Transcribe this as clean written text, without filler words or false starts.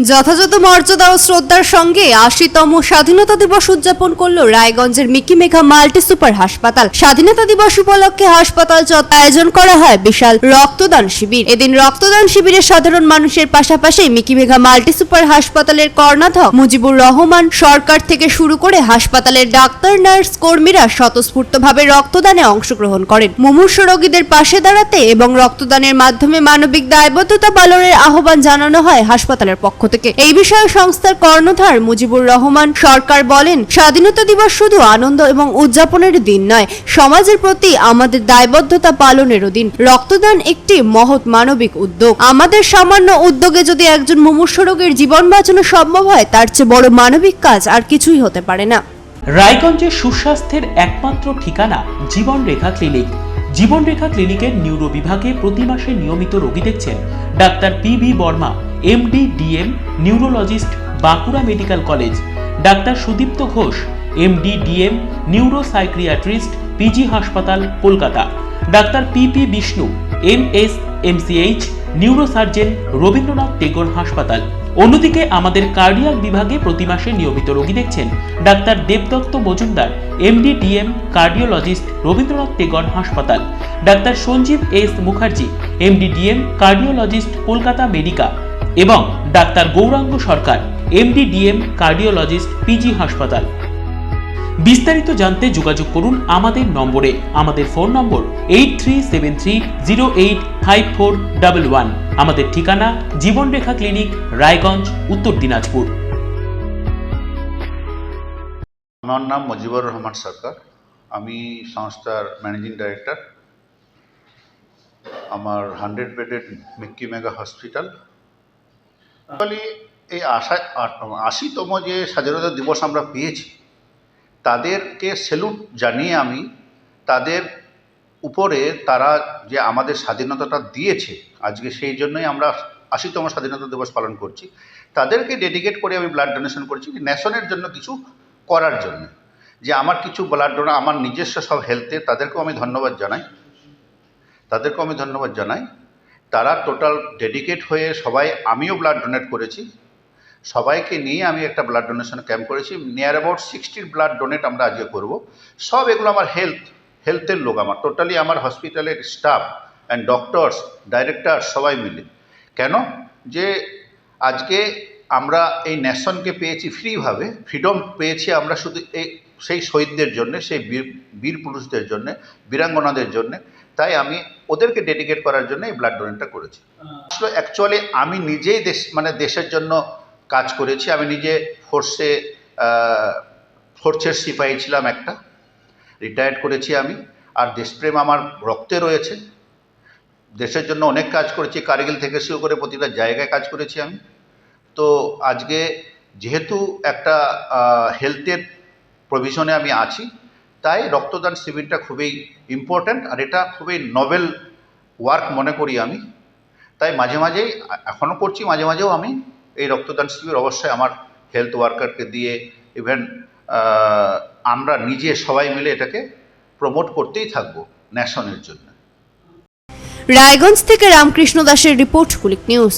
যথাযথ মর্যাদা ও শ্রদ্ধার সঙ্গে ৮০তম স্বাধীনতা দিবস উদযাপন করল রায়গঞ্জের মিকি মেঘা মাল্টি সুপার হাসপাতাল। স্বাধীনতা দিবস উপলক্ষে হাসপাতাল চত্বরে আয়োজন করা হয় বিশাল রক্তদান শিবির। এদিন রক্তদান শিবিরে সাধারণ মানুষের পাশাপাশি মিকি মেঘা মাল্টি সুপার হাসপাতালের কর্ণাধ্যক্ষ মুজিবুর রহমান সরকার থেকে শুরু করে হাসপাতালের ডাক্তার, নার্স, কর্মীরা স্বতঃস্ফূর্তভাবে রক্তদানে অংশগ্রহণ করেন। মুমূর্ষু রোগীদের পাশে দাঁড়াতে এবং রক্তদানের মাধ্যমে মানবিক দায়বদ্ধতা পালনের আহ্বান জানানো হয় হাসপাতালের পক্ষ থেকে। এই বিষয়ে সংস্থার কর্ণধার মুজিবুর রহমান সরকার বলেন, স্বাধীনতা দিবস শুধু আনন্দ এবং উদযাপনের দিন নয়, সমাজের প্রতি আমাদের দায়বদ্ধতা পালনেরও দিন। রক্তদান একটি মহৎ মানবিক উদ্যোগ। আমাদের সামান্য উদ্যোগে যদি একজন মুমূর্ষু রোগীর জীবন বাঁচানো সম্ভব হয়, তার চেয়ে বড় মানবিক কাজ আর কিছুই হতে পারে না। রায়গঞ্জের সুস্বাস্থ্যের একমাত্র ঠিকানা জীবনরেখা ক্লিনিক। জীবনরেখা ক্লিনিকের নিউরো বিভাগে প্রতি মাসে নিয়মিত রোগী দেখছেন doctor P B. Barma, MD, DM, neurologist, Bankura medical college; doctor Sudipta Ghosh, MD, DM, neuro psychiatrist, PG হাসপাতাল, Kolkata; doctor P P. Bishnu, MS, MCH, neurosurgeon, Rabindranath Tagore হাসপাতাল। অন্যদিকে আমাদের কার্ডিয়াক বিভাগে প্রতি মাসে নিয়মিত রোগী দেখছেন doctor Debdutta Majumdar, MD, DM, cardiologist, Rabindranath Tagore হাসপাতাল; doctor Sanjib S Mukherjee, MD, DM, cardiologist, Kolkata Medica; এবং doctor Gouranga Sarkar, MD, DM, cardiologist, PG হাসপাতাল। বিস্তারিত জানতে যোগাযোগ করুন আমাদের নম্বরে। আমাদের ফোন নম্বর 8373085411। আমাদের ঠিকানা জীবনরেখা ক্লিনিক, রায়গঞ্জ, উত্তর দিনাজপুর। আমার নাম মুজিবুর রহমান সরকার। আমি সংস্থার ম্যানেজিং ডাইরেক্টর। আমার 100 বেডেড মিকি মেগা হসপিটাল। এই ৮০তম যে স্বাধীনতা দিবস আমরা পেয়েছি, তাদেরকে স্যালুট জানিয়ে আমি তাদের উপরে তারা যে আমাদের স্বাধীনতাটা দিয়েছে আজকে, সেই জন্যই আমরা ৮০তম স্বাধীনতা দিবস পালন করছি। তাদেরকে ডেডিকেট করে আমি ব্লাড ডোনেশন করছি ন্যাশনের জন্য, কিছু করার জন্য। যে আমার কিছু ব্লাড ডোনার আমার নিজস্ব সব হেলথে, তাদেরকেও আমি ধন্যবাদ জানাই। তারা টোটাল ডেডিকেট হয়ে সবাই, আমিও ব্লাড ডোনেট করেছি, সবাইকে নিয়ে আমি একটা ব্লাড ডোনেশন ক্যাম্প করেছি। নিয়ার অ্যাবাউট 60 ব্লাড ডোনেট আমরা আজকে করব। সব এগুলো আমার হেলথের লোক, আমার টোটালি আমার হসপিটালের স্টাফ অ্যান্ড ডক্টরস, ডাইরেক্টর সবাই মিলে। কেন যে আজকে আমরা এই ন্যাশনকে পেয়েছি ফ্রিভাবে, ফ্রিডম পেয়েছি আমরা শুধু সেই শহীদদের জন্যে, সেই বীর পুরুষদের জন্যে, বীরাঙ্গনাদের জন্যে। তাই আমি ওদেরকে ডেডিকেট করার জন্য এই ব্লাড ডোনেটটা করেছি। আসলে অ্যাকচুয়ালি আমি নিজেই দেশের জন্য কাজ করেছি। আমি নিজে ফোর্সের সিপাহী ছিলাম, একটা রিটায়ার্ড করেছি আমি। আর দেশপ্রেম আমার রক্তে রয়েছে। দেশের জন্য অনেক কাজ করেছি, কারগিল থেকে শুরু করে প্রতিটা জায়গায় কাজ করেছি আমি। তো আজকে যেহেতু একটা হেলথের প্রভিশনে আমি আছি, তাই রক্তদান শিবিরটা খুবই ইম্পর্ট্যান্ট, আর এটা খুবই নোবেল ওয়ার্ক মনে করি আমি। তাই মাঝে মাঝেই এখনও করছি, মাঝে মাঝেও আমি এই রক্তদান শিবির অবশ্যই আমার হেলথ ওয়ার্কারকে দিয়ে, ইভেন আমরা নিজে সবাই মিলে এটাকে প্রমোট করতেই থাকবো ন্যাশনের জন্য। রায়গঞ্জ থেকে রামকৃষ্ণ দাসের রিপোর্ট, কুলিক নিউজ।